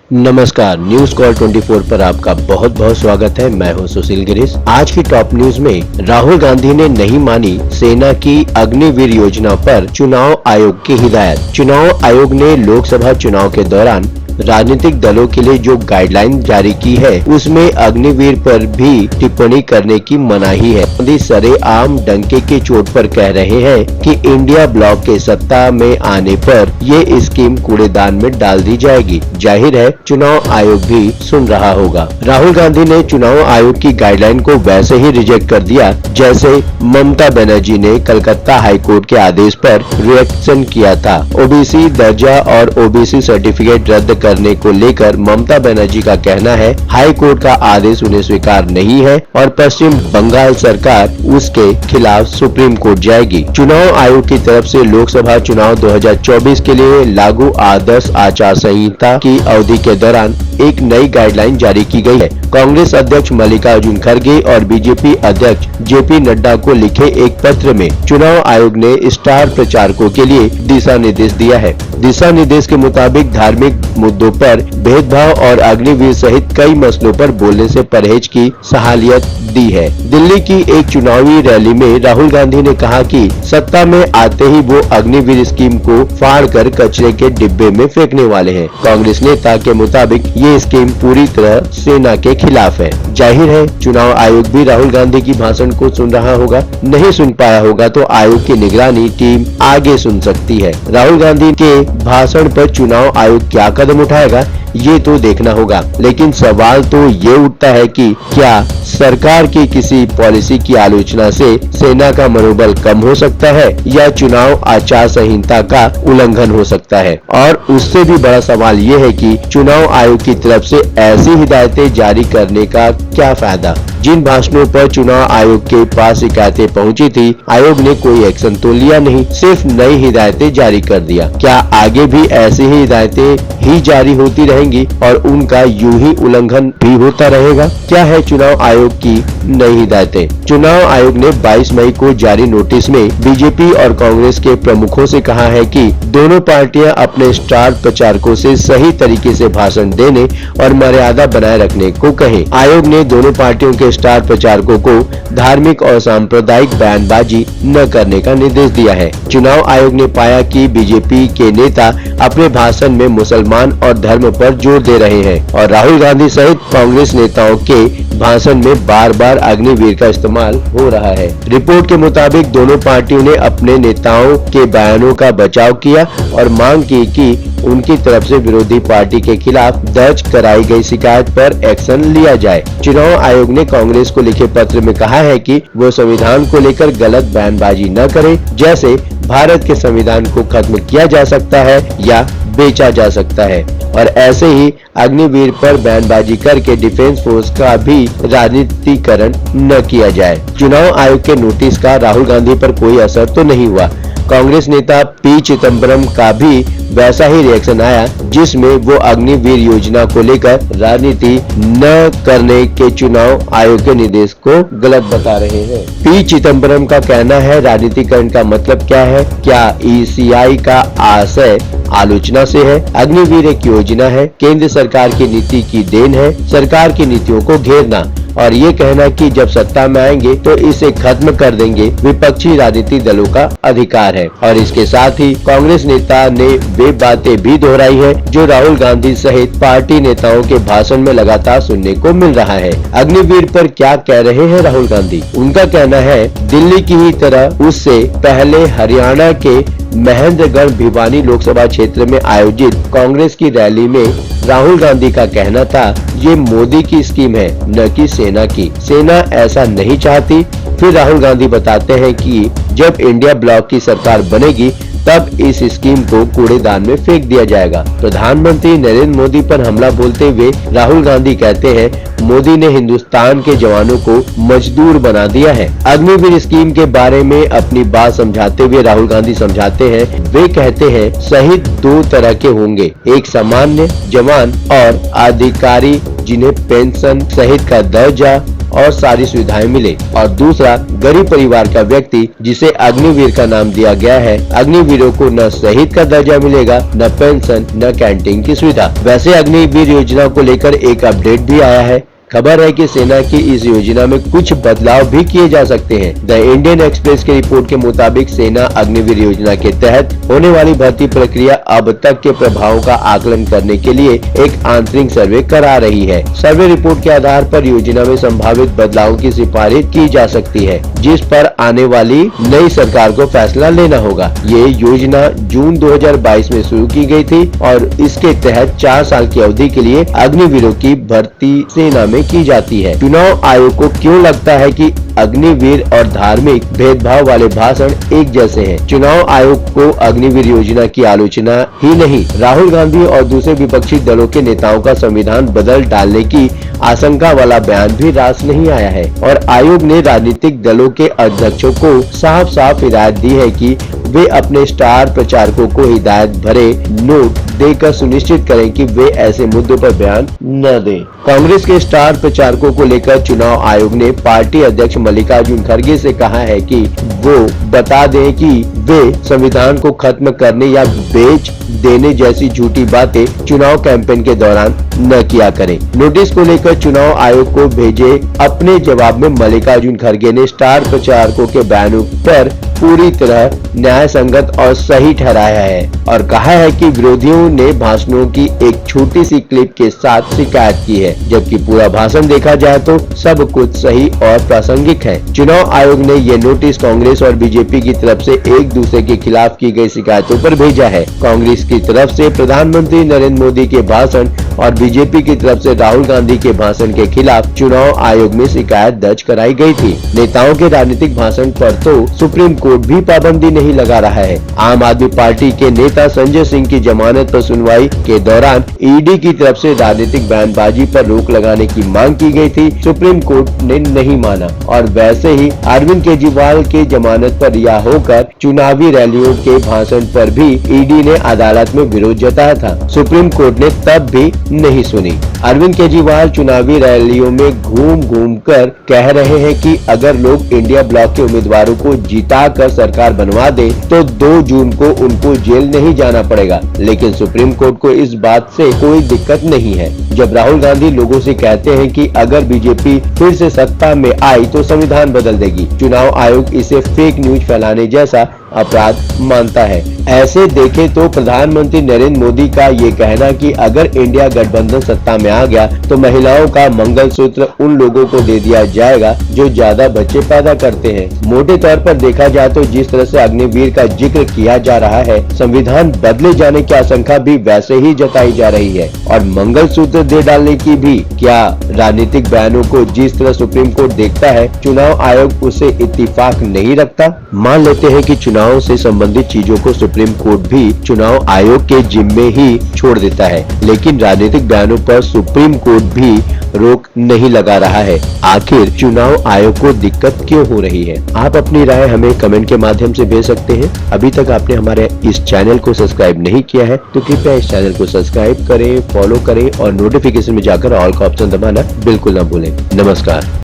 नमस्कार, news call 24 पर आपका बहुत बहुत स्वागत है। मैं हूं सुशील गिरीश। आज की टॉप न्यूज में राहुल गांधी ने नहीं मानी सेना की अग्निवीर योजना पर चुनाव आयोग की हिदायत। चुनाव आयोग ने लोकसभा चुनाव के दौरान राजनीतिक दलों के लिए जो गाइडलाइन जारी की है, उसमें अग्निवीर पर भी टिप्पणी करने की मनाही है। गांधी सरेआम डंके की चोट पर कह रहे हैं कि इंडिया ब्लॉक के सत्ता में आने पर ये स्कीम कूड़ेदान में डाल दी जाएगी। जाहिर है चुनाव आयोग भी सुन रहा होगा। राहुल गांधी ने चुनाव आयोग की गाइडलाइन को वैसे ही रिजेक्ट कर दिया जैसे ममता बनर्जी ने कलकत्ता हाईकोर्ट के आदेश पर रिएक्शन किया था। ओबीसी दर्जा और ओबीसी सर्टिफिकेट रद्द करने को लेकर ममता बनर्जी का कहना है हाई कोर्ट का आदेश उन्हें स्वीकार नहीं है और पश्चिम बंगाल सरकार उसके खिलाफ सुप्रीम कोर्ट जाएगी। चुनाव आयोग की तरफ से लोकसभा चुनाव 2024 के लिए लागू आदर्श आचार संहिता की अवधि के दौरान एक नई गाइडलाइन जारी की गई है। कांग्रेस अध्यक्ष मल्लिकार्जुन खड़गे और बीजेपी अध्यक्ष जेपी नड्डा को लिखे एक पत्र में चुनाव आयोग ने स्टार प्रचारकों के लिए दिशा निर्देश दिया है। दिशा निर्देश के मुताबिक धार्मिक मुद्दों पर भेदभाव और अग्निवीर सहित कई मसलों पर बोलने से परहेज की सलाहियत दी है। दिल्ली की एक चुनावी रैली में राहुल गांधी ने कहा कि सत्ता में आते ही वो अग्निवीर स्कीम को फाड़कर कचरे के डिब्बे में फेंकने वाले हैं। कांग्रेस नेता के मुताबिक ये स्कीम पूरी तरह सेना के खिलाफ है। जाहिर है चुनाव आयोग भी राहुल गांधी की भाषण को सुन रहा होगा। नहीं सुन पाया होगा तो आयोग की निगरानी टीम आगे सुन सकती है। राहुल गांधी के भाषण पर चुनाव आयोग क्या कदम उठाएगा ये तो देखना होगा, लेकिन सवाल तो ये उठता है कि क्या सरकार की किसी पॉलिसी की आलोचना से सेना का मनोबल कम हो सकता है या चुनाव आचार संहिता का उल्लंघन हो सकता है। और उससे भी बड़ा सवाल ये है कि चुनाव आयोग की तरफ से ऐसी हिदायतें जारी करने का क्या फायदा। जिन भाषणों पर चुनाव आयोग के पास शिकायतें पहुंची थी, आयोग ने कोई एक्शन तो लिया नहीं, सिर्फ नई हिदायतें जारी कर दिया। क्या आगे भी ऐसी ही हिदायतें ही जारी होती रहेंगी और उनका यूं ही उल्लंघन भी होता रहेगा? क्या है चुनाव आयोग की नई हिदायतें? चुनाव आयोग ने 22 मई को जारी नोटिस में बीजेपी और कांग्रेस के प्रमुखों से कहा है कि दोनों पार्टियां अपने स्टार प्रचारकों से सही तरीके से भाषण देने और मर्यादा बनाए रखने को कहें। आयोग ने दोनों पार्टियों के स्टार प्रचारकों को धार्मिक और सांप्रदायिक बयानबाजी न करने का निर्देश दिया है। चुनाव आयोग ने पाया कि बीजेपी के नेता अपने भाषण में मुसलमान और धर्म पर जोर दे रहे हैं और राहुल गांधी सहित कांग्रेस नेताओं के भाषण में बार बार अग्निवीर का इस्तेमाल हो रहा है। रिपोर्ट के मुताबिक दोनों पार्टियों ने अपने नेताओं के बयानों का बचाव किया और मांग की कि उनकी तरफ से विरोधी पार्टी के खिलाफ दर्ज कराई गई शिकायत पर एक्शन लिया जाए। चुनाव आयोग ने कांग्रेस को लिखे पत्र में कहा है कि वो संविधान को लेकर गलत बयानबाजी न करे, जैसे भारत के संविधान को खत्म किया जा सकता है या बेचा जा सकता है, और ऐसे ही अग्निवीर पर बयानबाजी करके डिफेंस फोर्स का भी राजनीतिकरण न किया जाए। चुनाव आयोग के नोटिस का राहुल गांधी पर कोई असर तो नहीं हुआ। कांग्रेस नेता पी चिदम्बरम का भी वैसा ही रिएक्शन आया जिसमें वो अग्निवीर योजना को लेकर राजनीति न करने के चुनाव आयोग के निर्देश को गलत बता रहे हैं। पी चिदम्बरम का कहना है राजनीतिकरण का मतलब क्या है? क्या ईसीआई का आशय आलोचना से है? अग्निवीर एक योजना है, केंद्र सरकार की नीति की देन है, सरकार की नीतियों को घेरना और ये कहना कि जब सत्ता में आएंगे तो इसे खत्म कर देंगे, विपक्षी राजनीतिक दलों का अधिकार है। और इसके साथ ही कांग्रेस नेता ने वे बातें भी दोहराई है जो राहुल गांधी सहित पार्टी नेताओं के भाषण में लगातार सुनने को मिल रहा है। अग्निवीर पर क्या कह रहे हैं राहुल गांधी? उनका कहना है दिल्ली की ही तरह उससे पहले हरियाणा के महेंद्रगढ़ भिवानी लोकसभा क्षेत्र में आयोजित कांग्रेस की रैली में राहुल गांधी का कहना था ये मोदी की स्कीम है न कि सेना की। सेना ऐसा नहीं चाहती। फिर राहुल गांधी बताते हैं कि जब इंडिया ब्लॉक की सरकार बनेगी तब इस स्कीम को कूड़ेदान में फेंक दिया जाएगा। प्रधानमंत्री नरेंद्र मोदी पर हमला बोलते हुए राहुल गांधी कहते हैं मोदी ने हिंदुस्तान के जवानों को मजदूर बना दिया है। अग्निवीर स्कीम के बारे में अपनी बात समझाते हुए राहुल गांधी समझाते हैं, वे कहते हैं शहीद दो तरह के होंगे, एक सामान्य जवान और अधिकारी जिन्हें पेंशन सहित का दर्जा और सारी सुविधाएं मिले, और दूसरा गरीब परिवार का व्यक्ति जिसे अग्निवीर का नाम दिया गया है, अग्निवीरों को न शहीद का दर्जा मिलेगा, न पेंशन, न कैंटीन की सुविधा। वैसे अग्निवीर योजना को लेकर एक अपडेट भी आया है। खबर है कि सेना की इस योजना में कुछ बदलाव भी किए जा सकते हैं। द इंडियन एक्सप्रेस की रिपोर्ट के मुताबिक सेना अग्निवीर योजना के तहत होने वाली भर्ती प्रक्रिया अब तक के प्रभावों का आकलन करने के लिए एक आंतरिक सर्वे करा रही है। सर्वे रिपोर्ट के आधार पर योजना में संभावित बदलावों की सिफारिश की जा सकती है, जिस पर आने वाली नई सरकार को फैसला लेना होगा। ये योजना जून 2022 में शुरू की गई थी और इसके तहत 4 साल की अवधि के लिए अग्निवीरों की भर्ती सेना में की जाती है। चुनाव आयोग को क्यों लगता है कि अग्निवीर और धार्मिक भेदभाव वाले भाषण एक जैसे हैं? चुनाव आयोग को अग्निवीर योजना की आलोचना ही नहीं, राहुल गांधी और दूसरे विपक्षी दलों के नेताओं का संविधान बदल डालने की आशंका वाला बयान भी रास नहीं आया है, और आयोग ने राजनीतिक दलों के अध्यक्षों को साफ साफ हिदायत दी है कि वे अपने स्टार प्रचारकों को हिदायत भरे नोट देकर सुनिश्चित करें कि वे ऐसे मुद्दों पर बयान न दें। कांग्रेस के स्टार प्रचारकों को लेकर चुनाव आयोग ने पार्टी अध्यक्ष मल्लिकार्जुन खड़गे से कहा है कि वो बता दें कि वे संविधान को खत्म करने या बेच देने जैसी झूठी बातें चुनाव कैंपेन के दौरान न किया करें। नोटिस को लेकर चुनाव आयोग को भेजे अपने जवाब में मल्लिकार्जुन खड़गे ने स्टार प्रचारकों के बयानों पर पूरी तरह न्याय संगत और सही ठहराया है और कहा है कि विरोधियों ने भाषणों की एक छोटी सी क्लिप के साथ शिकायत की है, जबकि पूरा भाषण देखा जाए तो सब कुछ सही और प्रासंगिक है। चुनाव आयोग ने ये नोटिस कांग्रेस और बीजेपी की तरफ से एक दूसरे के खिलाफ की गई शिकायतों पर भेजा है। कांग्रेस की तरफ से प्रधानमंत्री नरेंद्र मोदी के भाषण और बीजेपी की तरफ से राहुल गांधी के भाषण के खिलाफ चुनाव आयोग में शिकायत दर्ज कराई गई थी। नेताओं के राजनीतिक भाषण पर तो सुप्रीम कोर्ट भी पाबंदी नहीं लगा रहा है। आम आदमी पार्टी के नेता संजय सिंह की जमानत पर सुनवाई के दौरान ईडी की तरफ से राजनीतिक बयानबाजी पर रोक लगाने की मांग की गई थी, सुप्रीम कोर्ट ने नहीं माना, और वैसे ही अरविंद केजरीवाल के जमानत पर रिहा होकर चुनावी रैलियों के भाषण पर भी ईडी ने अदालत में विरोध जताया था। सुप्रीम कोर्ट ने तब भी नहीं सुनी। अरविंद केजरीवाल चुनावी रैलियों में घूम घूम कर कह रहे हैं कि अगर लोग इंडिया ब्लॉक के उम्मीदवारों को जिता कर सरकार बनवा दे तो 2 जून को उनको जेल नहीं जाना पड़ेगा, लेकिन सुप्रीम कोर्ट को इस बात से कोई दिक्कत नहीं है। जब राहुल गांधी लोगों से कहते हैं कि अगर बीजेपी फिर से सत्ता में आई तो संविधान बदल देगी, चुनाव आयोग इसे फेक न्यूज फैलाने जैसा अपराध मानता है। ऐसे देखें तो प्रधानमंत्री नरेंद्र मोदी का ये कहना कि अगर इंडिया गठबंधन सत्ता में आ गया तो महिलाओं का मंगलसूत्र उन लोगों को दे दिया जाएगा जो ज्यादा बच्चे पैदा करते हैं। मोटे तौर पर देखा जाए तो जिस तरह से अग्निवीर का जिक्र किया जा रहा है, संविधान बदले जाने की आशंका भी वैसे ही जताई जा रही है, और मंगलसूत्र दे डालने की भी। क्या राजनीतिक बयानों को जिस तरह सुप्रीम कोर्ट देखता है, चुनाव आयोग उसे इत्तेफाक नहीं रखता? मान लेते हैं कि चुनाव से संबंधित चीजों को सुप्रीम कोर्ट भी चुनाव आयोग के जिम्मे ही छोड़ देता है, लेकिन राजनीतिक बयानों पर सुप्रीम कोर्ट भी रोक नहीं लगा रहा है। आखिर चुनाव आयोग को दिक्कत क्यों हो रही है? आप अपनी राय हमें कमेंट के माध्यम से भेज सकते हैं। अभी तक आपने हमारे इस चैनल को सब्सक्राइब नहीं किया है तो कृपया इस चैनल को सब्सक्राइब करें, फॉलो करें और नोटिफिकेशन में जाकर ऑल का ऑप्शन दबाना बिल्कुल न भूलें। नमस्कार।